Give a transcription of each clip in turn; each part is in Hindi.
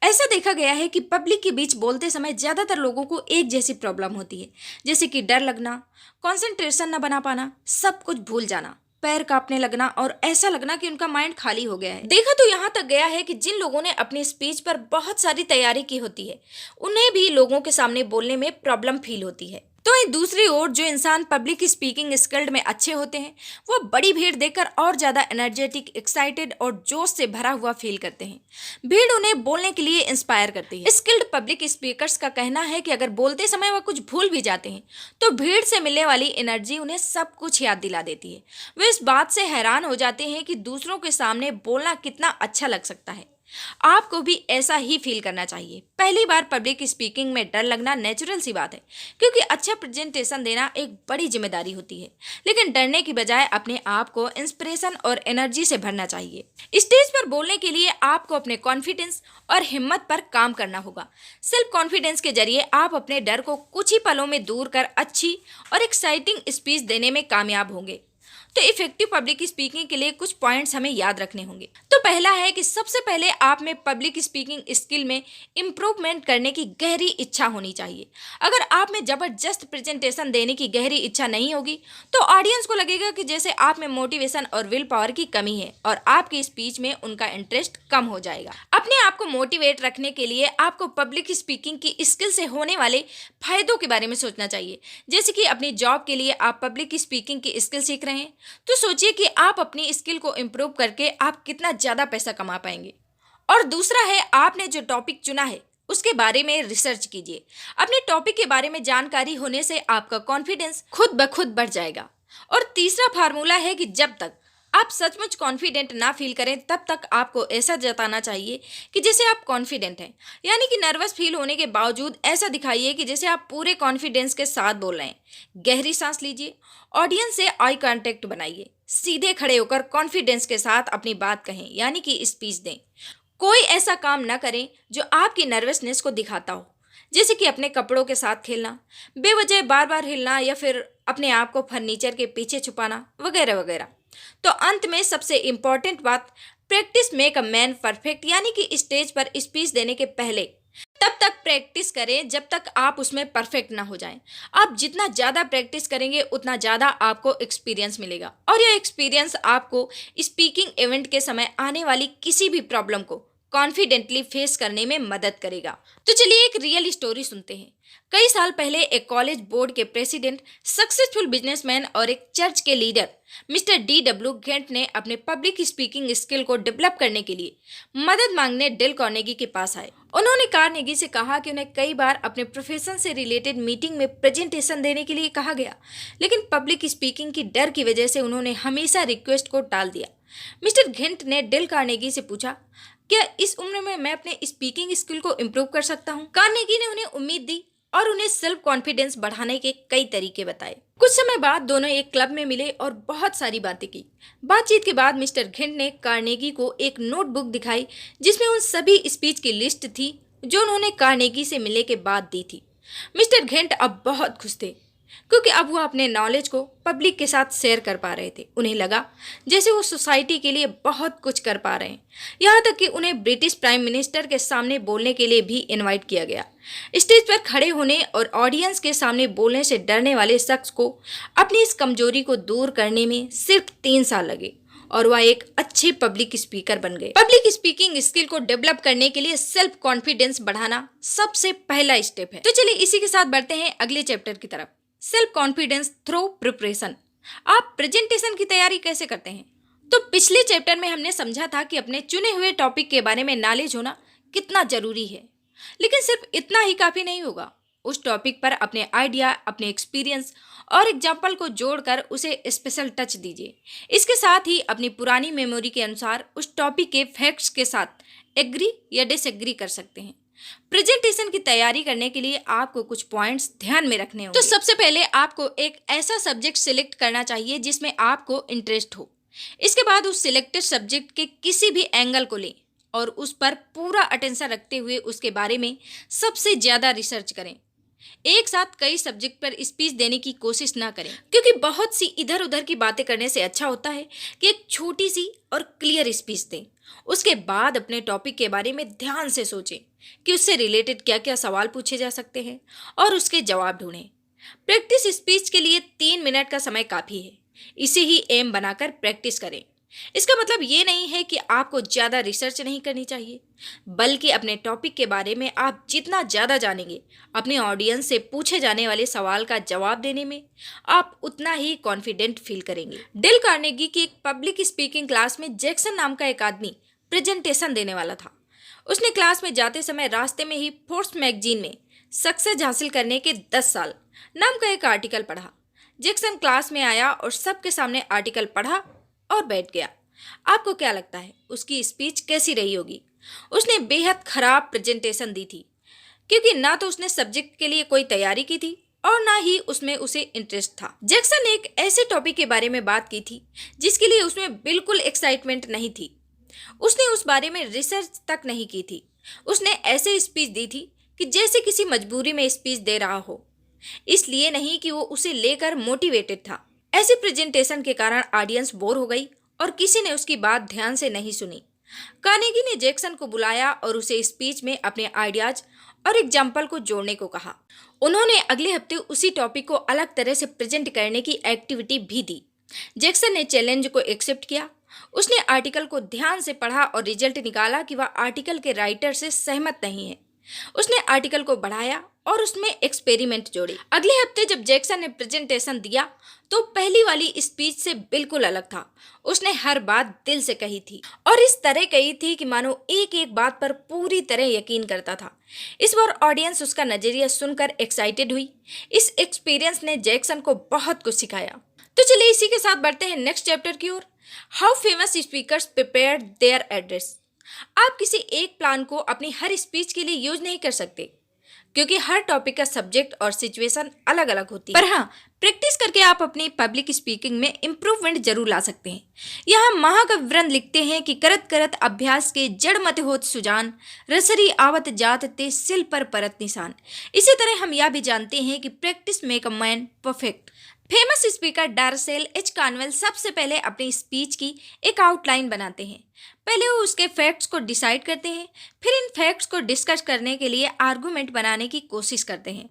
ऐसा देखा गया है कि पब्लिक के बीच बोलते समय ज्यादातर लोगों को एक जैसी प्रॉब्लम होती है, जैसे कि डर लगना, कंसंट्रेशन न बना पाना, सब कुछ भूल जाना, पैर कांपने लगना और ऐसा लगना कि उनका माइंड खाली हो गया है। देखा तो यहाँ तक गया है कि जिन लोगों ने अपनी स्पीच पर बहुत सारी तैयारी की होती है, उन्हें भी लोगों के सामने बोलने में प्रॉब्लम फील होती है। तो वहीं दूसरी ओर जो इंसान पब्लिक स्पीकिंग स्किल्ड में अच्छे होते हैं, वो बड़ी भीड़ देखकर और ज्यादा एनर्जेटिक, एक्साइटेड और जोश से भरा हुआ फील करते हैं। भीड़ उन्हें बोलने के लिए इंस्पायर करती है। स्किल्ड पब्लिक स्पीकर्स का कहना है कि अगर बोलते समय वह कुछ भूल भी जाते हैं, तो भीड़ से मिलने वाली एनर्जी उन्हें सब कुछ याद दिला देती है। वे इस बात से हैरान हो जाते हैं कि दूसरों के सामने बोलना कितना अच्छा लग सकता है। आपको भी ऐसा ही फील करना चाहिए। पहली बार पब्लिक स्पीकिंग में डर लगना नेचुरल सी बात है, क्योंकि अच्छा प्रेजेंटेशन देना एक बड़ी जिम्मेदारी होती है। लेकिन डरने की बजाय अपने आप को इंस्पिरेशन और एनर्जी से भरना चाहिए। स्टेज पर बोलने के लिए आपको अपने कॉन्फिडेंस और हिम्मत पर काम करना होगा। सेल्फ कॉन्फिडेंस के जरिए आप अपने डर को कुछ ही पलों में दूर कर अच्छी और एक्साइटिंग स्पीच देने में कामयाब होंगे। तो इफेक्टिव पब्लिक स्पीकिंग के लिए कुछ पॉइंट्स हमें याद रखने होंगे। तो पहला है कि सबसे पहले आप में पब्लिक स्पीकिंग स्किल में इम्प्रूवमेंट करने की गहरी इच्छा होनी चाहिए। अगर आप में जबरदस्त प्रेजेंटेशन देने की गहरी इच्छा नहीं होगी, तो ऑडियंस को लगेगा कि जैसे आप में मोटिवेशन और विल पावर की कमी है और आपकी स्पीच में उनका इंटरेस्ट कम हो जाएगा। अपने आप को मोटिवेट रखने के लिए आपको पब्लिक स्पीकिंग की स्किल से होने वाले फायदों के बारे में सोचना चाहिए। जैसे कि अपनी जॉब के लिए आप पब्लिक स्पीकिंग की स्किल सीख रहे हैं, तो सोचिए कि आप अपनी स्किल को इम्प्रूव करके आप कितना ज्यादा पैसा कमा पाएंगे। और दूसरा है, आपने जो टॉपिक चुना है उसके बारे में रिसर्च कीजिए। अपने टॉपिक के बारे में जानकारी होने से आपका कॉन्फिडेंस खुद ब खुद बढ़ जाएगा। और तीसरा फार्मूला है कि जब तक आप सचमुच कॉन्फिडेंट ना फील करें, तब तक आपको ऐसा जताना चाहिए कि जैसे आप कॉन्फिडेंट हैं। यानी कि नर्वस फील होने के बावजूद ऐसा दिखाइए कि जैसे आप पूरे कॉन्फिडेंस के साथ बोल रहे हैं। गहरी सांस लीजिए, ऑडियंस से आई कांटेक्ट बनाइए, सीधे खड़े होकर कॉन्फिडेंस के साथ अपनी बात कहें, यानी कि स्पीच दें। कोई ऐसा काम न करें जो आपकी नर्वसनेस को दिखाता हो, जैसे कि अपने कपड़ों के साथ खेलना, बेवजह बार बार हिलना या फिर अपने आप को फर्नीचर के पीछे छुपाना वगैरह वगैरह। तो अंत में सबसे इम्पॉर्टेंट बात, practice make a man perfect, यानी कि स्टेज पर स्पीच देने के पहले तब तक प्रैक्टिस करें जब तक आप उसमें परफेक्ट ना हो जाएं। आप जितना ज़्यादा प्रैक्टिस करेंगे उतना ज़्यादा आपको एक्सपीरियंस मिलेगा, और यह एक्सपीरियंस आपको स्पीकिंग इवेंट के समय आने वाली किसी भी प्रॉब्लम को कॉन्फिडेंटली फेस करने में मदद करेगा। तो चलिए एक रियल स्टोरी सुनते हैं। कई साल पहले एक कॉलेज बोर्ड के प्रेसिडेंट, सक्सेसफुल बिजनेसमैन और एक चर्च के लीडर मिस्टर D.W. घेंट ने अपने पब्लिक स्पीकिंग स्किल को डेवलप करने के लिए मदद मांगने डेल कार्नेगी के पास आए। उन्होंने कार्नेगी से कहा कि उन्हें कई बार अपने प्रोफेशन से रिलेटेड मीटिंग में प्रेजेंटेशन देने के लिए कहा गया, लेकिन पब्लिक स्पीकिंग की डर की वजह से उन्होंने हमेशा रिक्वेस्ट को टाल दिया। मिस्टर घेंट ने डेल कार्नेगी से पूछा, क्या इस उम्र में मैं अपने स्पीकिंग स्किल को इम्प्रूव कर सकता हूँ? कार्नेगी ने उन्हें उम्मीद दी और उन्हें सेल्फ कॉन्फिडेंस बढ़ाने के कई तरीके बताए। कुछ समय बाद दोनों एक क्लब में मिले और बहुत सारी बातें की। बातचीत के बाद मिस्टर घेंट ने कार्नेगी को एक नोटबुक दिखाई, जिसमें उन सभी स्पीच की लिस्ट थी जो उन्होंने कार्नेगी से मिलने के बाद दी थी। मिस्टर घेंट अब बहुत खुश थे, क्योंकि अब वो अपने नॉलेज को पब्लिक के साथ शेयर कर पा रहे थे। उन्हें लगा जैसे वो सोसाइटी के लिए बहुत कुछ कर पा रहे हैं। यहाँ तक कि उन्हें ब्रिटिश प्राइम मिनिस्टर के सामने बोलने के लिए भी इनवाइट किया गया। स्टेज पर खड़े होने और ऑडियंस के सामने बोलने से डरने वाले शख्स को अपनी इस कमजोरी को दूर करने में सिर्फ 3 साल लगे और वह एक अच्छे पब्लिक स्पीकर बन गए। पब्लिक स्पीकिंग स्किल को डेवलप करने के लिए सेल्फ कॉन्फिडेंस बढ़ाना सबसे पहला स्टेप है। तो चलिए इसी के साथ बढ़ते हैं अगले चैप्टर की तरफ, सेल्फ कॉन्फिडेंस थ्रू प्रिपरेशन। आप प्रेजेंटेशन की तैयारी कैसे करते हैं? तो पिछले चैप्टर में हमने समझा था कि अपने चुने हुए टॉपिक के बारे में नॉलेज होना कितना जरूरी है, लेकिन सिर्फ इतना ही काफी नहीं होगा। उस टॉपिक पर अपने आइडिया, अपने एक्सपीरियंस और एग्जाम्पल को जोड़कर उसे स्पेशल टच दीजिए। इसके साथ ही अपनी पुरानी मेमोरी के अनुसार उस टॉपिक के फैक्ट्स के साथ एग्री या डिसएग्री कर सकते हैं। प्रेजेंटेशन की तैयारी करने के लिए आपको कुछ पॉइंट्स ध्यान में रखने होंगे। तो सबसे पहले आपको एक ऐसा सब्जेक्ट सिलेक्ट करना चाहिए जिसमें आपको इंटरेस्ट हो। इसके बाद उस सिलेक्टेड सब्जेक्ट के किसी भी एंगल को लें और उस पर पूरा अटेंशन रखते हुए उसके बारे में सबसे ज्यादा रिसर्च करें। एक साथ कई सब्जेक्ट पर स्पीच देने की कोशिश ना करें, क्योंकि बहुत सी इधर उधर की बातें करने से अच्छा होता है कि एक छोटी सी और क्लियर स्पीच दें। उसके बाद अपने टॉपिक के बारे में ध्यान से सोचें कि उससे रिलेटेड क्या क्या सवाल पूछे जा सकते हैं और उसके जवाब ढूंढें। प्रैक्टिस स्पीच के लिए 3 मिनट का समय काफ़ी है। इसे ही एम बनाकर प्रैक्टिस करें। इसका मतलब ये नहीं है कि आपको ज़्यादा रिसर्च नहीं करनी चाहिए, बल्कि अपने टॉपिक के बारे में आप जितना ज़्यादा जानेंगे, अपने ऑडियंस से पूछे जाने वाले सवाल का जवाब देने में आप उतना ही कॉन्फिडेंट फील करेंगे। डेल कार्नेगी की एक पब्लिक स्पीकिंग क्लास में जैक्सन नाम का एक आदमी प्रेजेंटेशन देने वाला था। उसने क्लास में जाते समय रास्ते में ही फोर्ब्स मैगजीन में सक्सेस हासिल करने के 10 साल नाम का एक आर्टिकल पढ़ा। जैक्सन क्लास में आया और सबके सामने आर्टिकल पढ़ा और बैठ गया। आपको क्या लगता है उसकी स्पीच कैसी रही होगी? उसने बेहद खराब प्रेजेंटेशन दी थी, क्योंकि ना तो उसने सब्जेक्ट के लिए कोई तैयारी की थी और ना ही उसमें उसे इंटरेस्ट था। जैक्सन ने एक ऐसे टॉपिक के बारे में बात की थी जिसके लिए उसमें बिल्कुल एक्साइटमेंट नहीं थी। उसने उस बारे में रिसर्च तक नहीं की थी। उसने ऐसे स्पीच दी थी कि जैसे किसी मजबूरी में स्पीच दे रहा हो, इसलिए नहीं कि वो उसे लेकर मोटिवेटेड था। ऐसे प्रेजेंटेशन के कारण ऑडियंस बोर हो गई और किसी ने उसकी बात ध्यान से नहीं सुनी। कार्नेगी ने जैक्सन को बुलाया और उसे स्पीच में अपने आइडियाज और एग्जाम्पल को जोड़ने को कहा। उन्होंने अगले हफ्ते उसी टॉपिक को अलग तरह से प्रेजेंट करने की एक्टिविटी भी दी। जैक्सन ने चैलेंज को एक्सेप्ट किया। उसने आर्टिकल को ध्यान से पढ़ा और रिजल्ट निकाला कि वह आर्टिकल के राइटर से सहमत नहीं है। उसने आर्टिकल को बढ़ाया और उसमें एक्सपेरिमेंट जोड़े। अगले हफ्ते जब जैक्सन ने प्रेजेंटेशन दिया तो पहली वाली स्पीच से बिल्कुल अलग था। उसने हर बात दिल से कही थी और इस तरह कही थी कि मानो एक एक बात पर पूरी तरह यकीन करता था। इस बार ऑडियंस उसका नजरिया सुनकर एक्साइटेड हुई। इस एक्सपीरियंस ने जैक्सन को बहुत कुछ सिखाया। तो चलिए इसी के साथ बढ़ते हैं नेक्स्ट चैप्टर की ओर। How famous speakers prepare their address. आप किसी एक प्लान को अपनी हर स्पीच के लिए यूज नहीं कर सकते, क्योंकि हर टॉपिक का सब्जेक्ट और सिचुएशन अलग अलग होती है। पर हाँ, प्रैक्टिस करके आप अपनी पब्लिक स्पीकिंग में इम्प्रूवमेंट जरूर ला सकते हैं। यहाँ महाकविवरण लिखते हैं कि करत करत अभ्यास के जड़ मत होत सुजान, रसरी आवत जात ते सिल पर परत निशान। इसी तरह हम यह भी जानते हैं कि practice make a man perfect. Famous speaker Russell H Conwell सबसे पहले अपनी स्पीच की एक आउटलाइन बनाते हैं। पहले वो उसके फैक्ट्स को डिसाइड करते हैं, फिर इन फैक्ट्स को डिस्कस करने के लिए आर्गुमेंट बनाने की कोशिश करते हैं।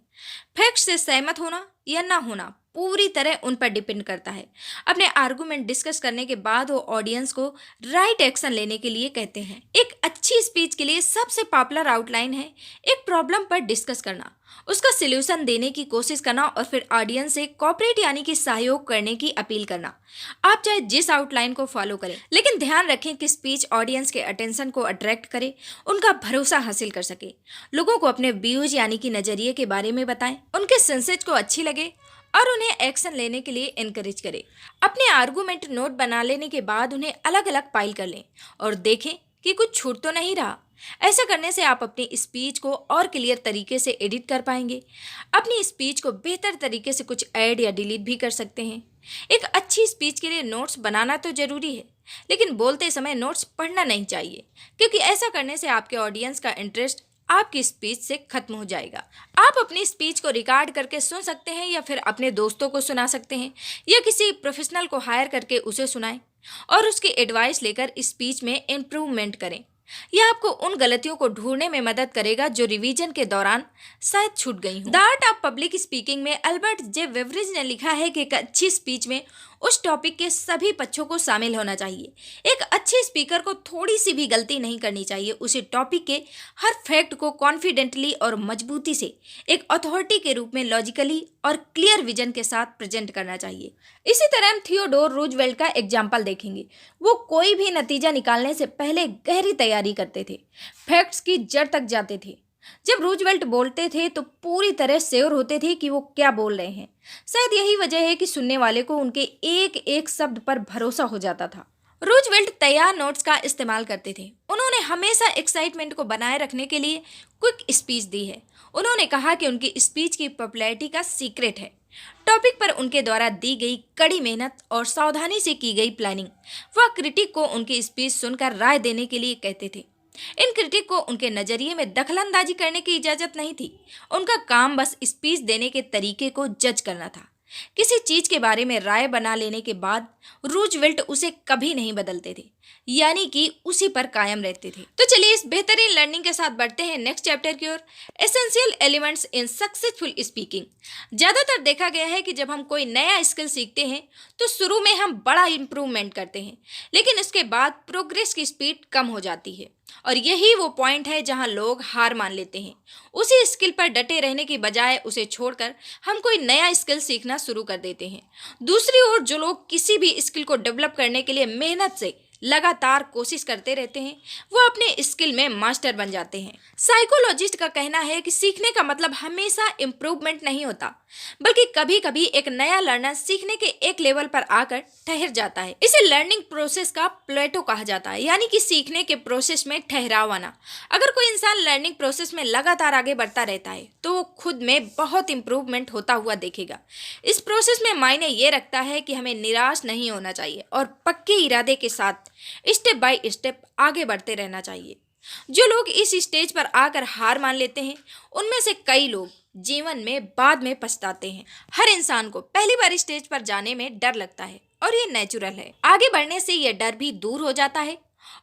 फैक्ट्स से सहमत होना या ना होना पूरी तरह उन पर डिपेंड करता है। अपने आर्गुमेंट डिस्कस करने के बाद वो ऑडियंस को राइट एक्शन लेने के लिए कहते हैं। एक अच्छी स्पीच के लिए सबसे पॉपुलर आउटलाइन है एक प्रॉब्लम पर डिस्कस करना, उसका सलूशन देने की कोशिश करना और फिर ऑडियंस से कोऑपरेट यानी कि सहयोग करने की अपील करना। आप चाहे जिस आउटलाइन को फॉलो करें, लेकिन ध्यान रखें कि स्पीच ऑडियंस के अटेंशन को अट्रैक्ट करे, उनका भरोसा हासिल कर सके। लोगों को अपने व्यूज यानी कि नजरिए के बारे में बताएं, उनके सेंसेज को अच्छी लगे और उन्हें एक्शन लेने के लिए एनकरेज करें। अपने आर्गुमेंट नोट बना लेने के बाद उन्हें अलग अलग फाइल कर लें और देखें कि कुछ छूट तो नहीं रहा। ऐसा करने से आप अपनी स्पीच को और क्लियर तरीके से एडिट कर पाएंगे। अपनी स्पीच को बेहतर तरीके से कुछ ऐड या डिलीट भी कर सकते हैं। एक अच्छी स्पीच के लिए नोट्स बनाना तो जरूरी है, लेकिन बोलते समय नोट्स पढ़ना नहीं चाहिए, क्योंकि ऐसा करने से आपके ऑडियंस का इंटरेस्ट आपकी स्पीच से खत्म हो जाएगा। आप अपनी स्पीच को रिकॉर्ड करके सुन सकते हैं या फिर अपने दोस्तों को सुना सकते हैं या किसी प्रोफेशनल को हायर करके उसे सुनाएं और उसकी एडवाइस लेकर स्पीच में इम्प्रूवमेंट करें। यह आपको उन गलतियों को ढूंढने में मदद करेगा जो रिवीजन के दौरान शायद छूट गई हों। The art of public speaking में अल्बर्ट जे वेवरेज ने लिखा है कि एक अच्छी स्पीच में उस टॉपिक के सभी पक्षों को शामिल होना चाहिए। एक अच्छे स्पीकर को थोड़ी सी भी गलती नहीं करनी चाहिए। उसे टॉपिक के हर फैक्ट को कॉन्फिडेंटली और मजबूती से एक अथॉरिटी के रूप में लॉजिकली और क्लियर विजन के साथ प्रेजेंट करना चाहिए। इसी तरह हम थियोडोर रूजवेल्ट का एग्जाम्पल देखेंगे। वो कोई भी नतीजा निकालने से पहले गहरी तैयारी करते थे, फैक्ट्स की जड़ तक जाते थे। जब रूजवेल्ट बोलते थे तो पूरी तरह श्योर होते थे कि वो क्या बोल रहे हैं। शायद यही वजह है कि सुनने वाले को उनके एक एक शब्द पर भरोसा हो जाता था। रूजवेल्ट तैयार नोट्स का इस्तेमाल करते थे। उन्होंने हमेशा एक्साइटमेंट को बनाए रखने के लिए क्विक स्पीच दी है। उन्होंने कहा कि उनकी स्पीच की पॉपुलैरिटी का सीक्रेट है टॉपिक पर उनके द्वारा दी गई कड़ी मेहनत और सावधानी से की गई प्लानिंग। वह क्रिटिक को उनकी स्पीच सुनकर राय देने के लिए कहते थे। इन क्रिटिक को उनके नजरिए में दखलंदाजी करने की इजाजत नहीं थी। उनका काम बस स्पीच देने के तरीके को जज करना था। किसी चीज के बारे में राय बना लेने के बाद रूजवेल्ट उसे कभी नहीं बदलते थे, यानी कि उसी पर कायम रहते थे। तो चलिए इस बेहतरीन लर्निंग के साथ बढ़ते हैं नेक्स्ट चैप्टर की ओर, essential elements in successful speaking. ज्यादातर देखा गया है कि जब हम कोई नया स्किल सीखते हैं तो शुरू में हम बड़ा इंप्रूवमेंट करते हैं, लेकिन उसके बाद प्रोग्रेस की स्पीड कम हो जाती है और यही वो पॉइंट है जहां लोग हार मान लेते हैं। उसी स्किल पर डटे रहने की बजाय उसे छोड़कर हम कोई नया स्किल सीखना शुरू कर देते हैं। दूसरी ओर जो लोग किसी भी स्किल को डेवलप करने के लिए मेहनत से लगातार कोशिश करते रहते हैं, वो अपने स्किल में मास्टर बन जाते हैं। साइकोलॉजिस्ट का कहना है कि सीखने का मतलब हमेशा इम्प्रूवमेंट नहीं होता, बल्कि कभी कभी एक नया लर्नर सीखने के एक लेवल पर आकर ठहर जाता है। इसे लर्निंग प्रोसेस का प्लेटो कहा जाता है, यानी कि सीखने के प्रोसेस में ठहराव आना। अगर कोई इंसान लर्निंग प्रोसेस में लगातार आगे बढ़ता रहता है तो वो खुद में बहुत इम्प्रूवमेंट होता हुआ देखेगा। इस प्रोसेस में मायने ये रखता है कि हमें निराश नहीं होना चाहिए और पक्के इरादे के साथ स्टेप बाय स्टेप आगे बढ़ते रहना चाहिए। जो लोग इस स्टेज पर आकर हार मान लेते हैं, उनमें से कई लोग जीवन में बाद में पछताते हैं। हर इंसान को पहली बार स्टेज पर जाने में डर लगता है और ये नेचुरल है। आगे बढ़ने से यह डर भी दूर हो जाता है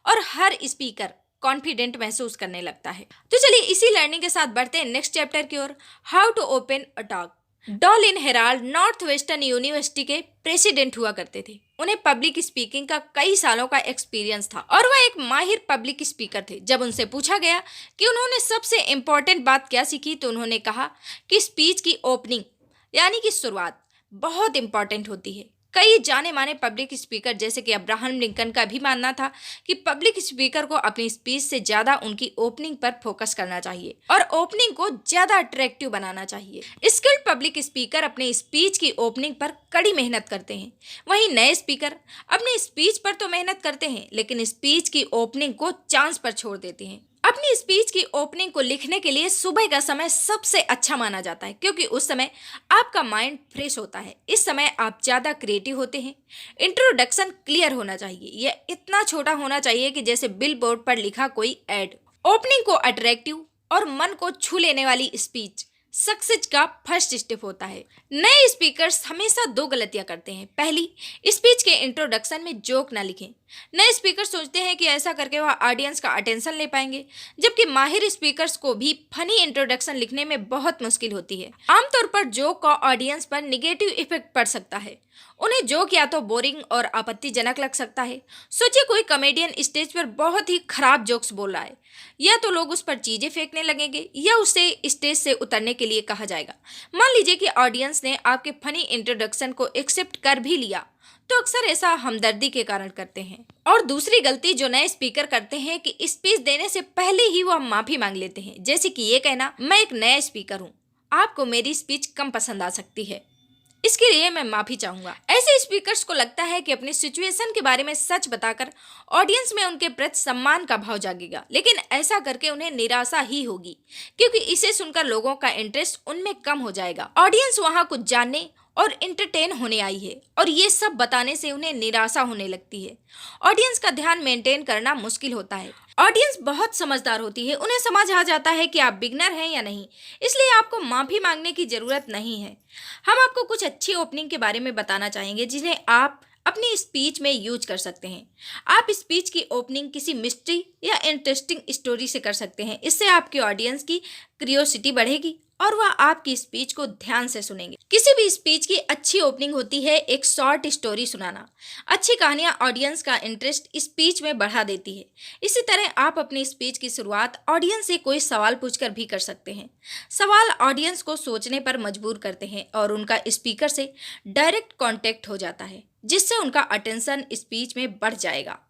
और हर स्पीकर कॉन्फिडेंट महसूस करने लगता है। तो चलिए इसी लर्निंग के साथ बढ़ते हैं नेक्स्ट चैप्टर की ओर, how to open a talk. Dolin Harold Northwestern University के प्रेसिडेंट हुआ करते थे। उन्हें पब्लिक स्पीकिंग का कई सालों का एक्सपीरियंस था और वह एक माहिर पब्लिक स्पीकर थे। जब उनसे पूछा गया कि उन्होंने सबसे इम्पोर्टेंट बात क्या सीखी तो उन्होंने कहा कि स्पीच की ओपनिंग यानी कि शुरुआत बहुत इंपॉर्टेंट होती है। कई जाने माने पब्लिक स्पीकर जैसे कि अब्राहम लिंकन का भी मानना था कि पब्लिक स्पीकर को अपनी स्पीच से ज़्यादा उनकी ओपनिंग पर फोकस करना चाहिए और ओपनिंग को ज़्यादा अट्रैक्टिव बनाना चाहिए। स्किल्ड पब्लिक स्पीकर अपने स्पीच की ओपनिंग पर कड़ी मेहनत करते हैं, वहीं नए स्पीकर अपने स्पीच पर तो मेहनत करते हैं लेकिन स्पीच की ओपनिंग को चांस पर छोड़ देते हैं। अपनी स्पीच की ओपनिंग को लिखने के लिए सुबह का समय सबसे अच्छा माना जाता है, क्योंकि उस समय आपका माइंड फ्रेश होता है। इस समय आप ज़्यादा क्रिएटिव होते हैं। इंट्रोडक्शन क्लियर होना चाहिए, यह इतना छोटा होना चाहिए कि जैसे बिल बोर्ड पर लिखा कोई ऐड। ओपनिंग को अट्रैक्टिव और मन को छू लेने वाली स्पीच सक्सेस का फर्स्ट स्टेप होता है। नए स्पीकर्स हमेशा दो गलतियां करते हैं। पहली, स्पीच के इंट्रोडक्शन में जोक ना लिखें। नए स्पीकर सोचते हैं कि ऐसा करके वह ऑडियंस का अटेंशन ले पाएंगे, जबकि माहिर स्पीकर्स को भी फनी इंट्रोडक्शन लिखने में बहुत मुश्किल होती है। आमतौर पर जोक का ऑडियंस पर निगेटिव इफेक्ट पड़ सकता है। उन्हें जोक या तो बोरिंग और आपत्तिजनक लग सकता है। सोचिए कोई कॉमेडियन स्टेज पर बहुत ही खराब जोक्स बोल रहा है, या तो लोग उस पर चीजें फेंकने लगेंगे या उसे स्टेज से उतरने के लिए कहा जाएगा। मान लीजिए कि ऑडियंस ने आपके फनी इंट्रोडक्शन को एक्सेप्ट कर भी लिया, तो अक्सर ऐसा हमदर्दी के कारण करते हैं। और दूसरी गलती जो नए स्पीकर करते हैं कि स्पीच देने से पहले ही वह माफी मांग लेते हैं, जैसे कि ये कहना, मैं एक नया स्पीकर हूँ, आपको मेरी स्पीच कम पसंद आ सकती है, इसके लिए मैं माफी चाहूंगा। ऐसे स्पीकर्स को लगता है कि अपनी सिचुएशन के बारे में सच बताकर ऑडियंस में उनके प्रति सम्मान का भाव जागेगा, लेकिन ऐसा करके उन्हें निराशा ही होगी, क्योंकि इसे सुनकर लोगों का इंटरेस्ट उनमें कम हो जाएगा। ऑडियंस वहां कुछ जानने और एंटरटेन होने आई है और ये सब बताने से उन्हें निराशा होने लगती है। ऑडियंस का ध्यान मेंटेन करना मुश्किल होता है। ऑडियंस बहुत समझदार होती है, उन्हें समझ आ जाता है कि आप बिगनर हैं या नहीं, इसलिए आपको माफी मांगने की जरूरत नहीं है। हम आपको कुछ अच्छी ओपनिंग के बारे में बताना चाहेंगे जिन्हें आप अपनी स्पीच में यूज कर सकते हैं। आप स्पीच की ओपनिंग किसी मिस्ट्री या इंटरेस्टिंग स्टोरी से कर सकते हैं। इससे आपकी ऑडियंस की क्यूरियोसिटी बढ़ेगी और वह आपकी स्पीच को ध्यान से सुनेंगे। किसी भी स्पीच की अच्छी ओपनिंग होती है एक शॉर्ट स्टोरी सुनाना। अच्छी कहानियां ऑडियंस का इंटरेस्ट स्पीच में बढ़ा देती है। इसी तरह आप अपनी स्पीच की शुरुआत ऑडियंस से कोई सवाल पूछकर भी कर सकते हैं। सवाल ऑडियंस को सोचने पर मजबूर करते हैं और उनका स्पीकर से डायरेक्ट कॉन्टेक्ट हो जाता है, जिससे उनका अटेंशन स्पीच में बढ़ जाएगा।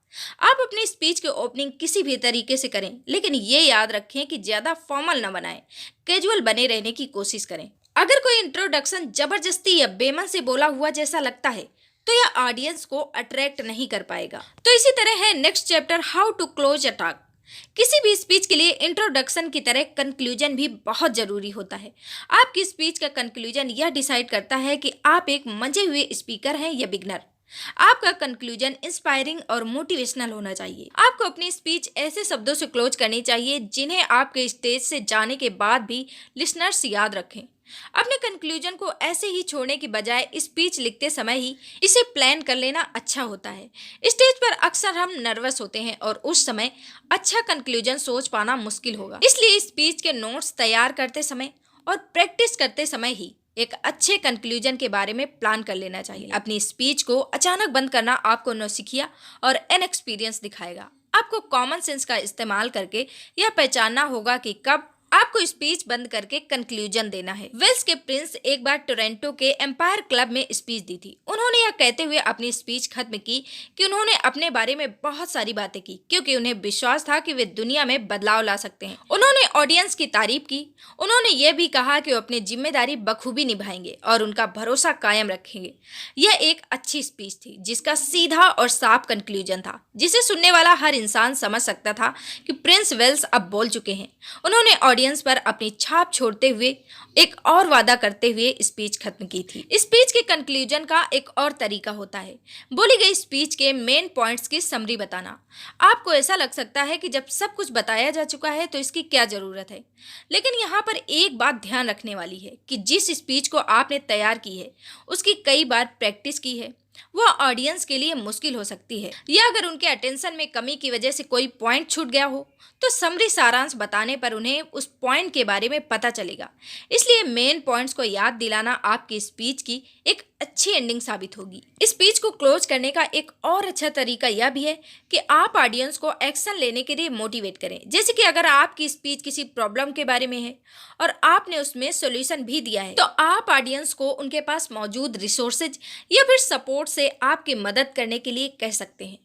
आप अपनी स्पीच की ओपनिंग किसी भी तरीके से करें, लेकिन ये याद रखें कि ज़्यादा फॉर्मल न बनाएं, कैजुअल बने रहने की कोशिश करें। अगर कोई इंट्रोडक्शन जबरदस्ती या बेमन से बोला हुआ जैसा लगता है तो यह ऑडियंस को अट्रैक्ट नहीं कर पाएगा। तो इसी तरह है next chapter, how to close a talk. किसी भी स्पीच के लिए इंट्रोडक्शन की तरह कंक्लूजन भी बहुत जरूरी होता है। आपकी स्पीच का कंक्लूजन यह डिसाइड करता है कि आप एक मंजे हुए स्पीकर हैं या बिगनर। आपका कंक्लूजन इंस्पायरिंग और मोटिवेशनल होना चाहिए। आपको अपनी स्पीच ऐसे शब्दों से क्लोज करनी चाहिए जिन्हें आपके स्टेज से जाने के बाद भी लिसनर्स याद रखें। अपने कंक्लूजन को ऐसे ही छोड़ने की बजाय स्पीच लिखते समय ही इसे प्लान कर लेना अच्छा होता है। स्टेज पर अक्सर हम नर्वस होते हैं और उस समय अच्छा कंक्लूजन सोच पाना मुश्किल होगा। इसलिए स्पीच के नोट्स तैयार करते समय और प्रैक्टिस करते समय ही एक अच्छे कंक्लूजन के बारे में प्लान कर लेना चाहिए। अपनी स्पीच को अचानक बंद करना आपको नौसिखिया और इनएक्सपीरियंस दिखाएगा। आपको कॉमन सेंस का इस्तेमाल करके यह पहचानना होगा कि कब आपको स्पीच बंद करके कंक्लूजन देना है। वेल्स के प्रिंस एक बार टोरंटो के एम्पायर क्लब में स्पीच दी थी। उन्होंने यह कहते हुए अपनी स्पीच खत्म की कि उन्होंने अपने बारे में बहुत सारी बातें की क्योंकि उन्हें विश्वास था कि वे दुनिया में बदलाव ला सकते हैं। उन्होंने ऑडियंस की तारीफ की। उन्होंने यह भी कहा कि वो अपनी जिम्मेदारी बखूबी निभाएंगे और उनका भरोसा कायम रखेंगे। यह एक अच्छी स्पीच थी जिसका सीधा और साफ कंक्लूजन था, जिसे सुनने वाला हर इंसान समझ सकता था कि प्रिंस वेल्स अब बोल चुके हैं। उन्होंने ऑडियंस पर अपनी छाप छोड़ते हुए एक और वादा करते हुए स्पीच खत्म की थी। स्पीच के कंक्लूजन का एक और तरीका होता है बोली गई स्पीच के मेन पॉइंट्स की समरी बताना। आपको ऐसा लग सकता है कि जब सब कुछ बताया जा चुका है तो इसकी क्या जरूरत है, लेकिन यहाँ पर एक बात ध्यान रखने वाली है कि जिस स्पीच को आपने तैयार की है उसकी कई बार प्रैक्टिस की है, वह ऑडियंस के लिए मुश्किल हो सकती है, या अगर उनके अटेंशन में कमी की वजह से कोई पॉइंट छूट गया हो तो समरी सारांश बताने पर उन्हें उस पॉइंट के बारे में पता चलेगा। इसलिए मेन पॉइंट्स को याद दिलाना आपकी स्पीच की एक अच्छी एंडिंग साबित होगी। स्पीच को क्लोज करने का एक और अच्छा तरीका यह भी है कि आप ऑडियंस को एक्शन लेने के लिए मोटिवेट करें। जैसे कि अगर आपकी स्पीच किसी प्रॉब्लम के बारे में है और आपने उसमें सॉल्यूशन भी दिया है तो आप ऑडियंस को उनके पास मौजूद रिसोर्सेज या फिर सपोर्ट से आपकी मदद करने के लिए कह सकते हैं।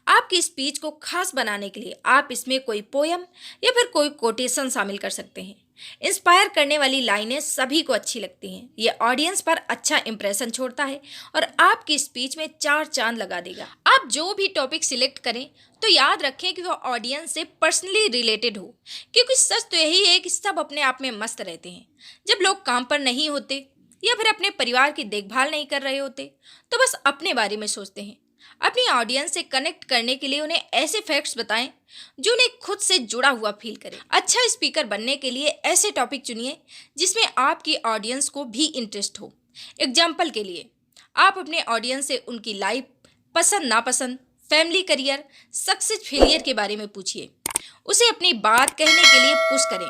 आपकी स्पीच को खास बनाने के लिए आप इसमें कोई पोयम या फिर कोई कोटेशन शामिल कर सकते हैं। इंस्पायर करने वाली लाइनें सभी को अच्छी लगती हैं। यह ऑडियंस पर अच्छा इंप्रेशन छोड़ता है और आपकी स्पीच में 4 चांद लगा देगा। आप जो भी टॉपिक सिलेक्ट करें तो याद रखें कि वह ऑडियंस से पर्सनली रिलेटेड हो, क्योंकि सच तो यही है कि सब अपने आप में मस्त रहते हैं। जब लोग काम पर नहीं होते या फिर अपने परिवार की देखभाल नहीं कर रहे होते तो बस अपने बारे में सोचते हैं। अपनी ऑडियंस से कनेक्ट करने के लिए उन्हें ऐसे फैक्ट्स बताएं जो उन्हें खुद से जुड़ा हुआ फील करे। अच्छा स्पीकर बनने के लिए ऐसे टॉपिक चुनिए जिसमें आपकी ऑडियंस को भी इंटरेस्ट हो। एग्जाम्पल के लिए आप अपने ऑडियंस से उनकी लाइफ, पसंद नापसंद, फैमिली, करियर, सक्सेस, फेलियर के बारे में पूछिए। उसे अपनी बात कहने के लिए पुश करें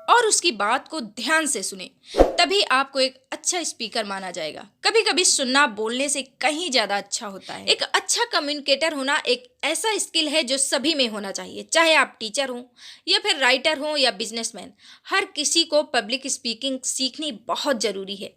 और उसकी बात को ध्यान से सुने, तभी आपको एक अच्छा स्पीकर माना जाएगा। कभी कभी सुनना बोलने से कहीं ज्यादा अच्छा होता है। एक अच्छा कम्युनिकेटर होना एक ऐसा स्किल है जो सभी में होना चाहिए, चाहे आप टीचर हों या फिर राइटर हों या बिजनेसमैन। हर किसी को पब्लिक स्पीकिंग सीखनी बहुत जरूरी है।